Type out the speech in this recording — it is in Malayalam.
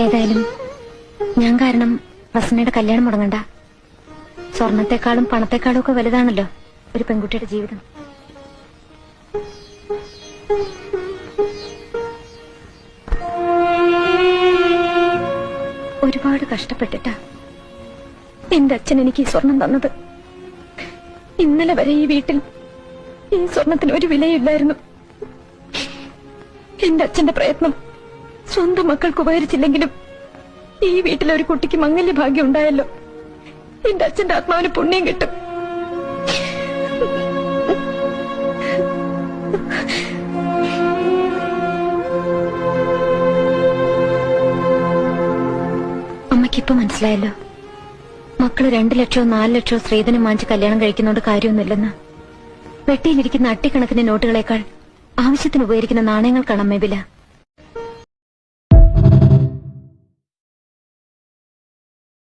ഏതായാലും ഞാൻ കാരണം പ്രസന്നയുടെ കല്യാണം മുടങ്ങണ്ട. സ്വർണത്തെക്കാളും പണത്തെക്കാളും ഒക്കെ വലുതാണല്ലോ ഒരു പെൺകുട്ടിയുടെ ജീവിതം. ഒരുപാട് കഷ്ടപ്പെട്ടിട്ടാ എന്റെ അച്ഛൻ എനിക്ക് ഈ സ്വർണം തന്നത്. ഇന്നലെ വരെ ഈ വീട്ടിൽ ഈ സ്വർണത്തിന് ഒരു വിലയില്ലായിരുന്നു. എന്റെ അച്ഛന്റെ പ്രയത്നം സ്വന്തം മക്കൾക്ക് ഉപകരിച്ചില്ലെങ്കിലും ഈ വീട്ടിലെ ഒരു കുട്ടിക്ക് മംഗല്യ ഭാഗ്യം ഉണ്ടായല്ലോ. എന്റെ അച്ഛന്റെ ആത്മാവിന് പുണ്യം കിട്ടും. അമ്മയ്ക്കിപ്പോ മനസ്സിലായല്ലോ, മക്കള് 2 ലക്ഷമോ 4 ലക്ഷമോ സ്ത്രീധനം വാങ്ങിച്ച് കല്യാണം കഴിക്കുന്നോണ്ട് കാര്യമൊന്നുമില്ലെന്ന്. വെട്ടിയിലിരിക്കുന്ന അട്ടിക്കണക്കിന് നോട്ടുകളേക്കാൾ ആവശ്യത്തിന് ഉപകരിക്കുന്ന നാണയങ്ങൾക്കാണ് അമ്മേ വില.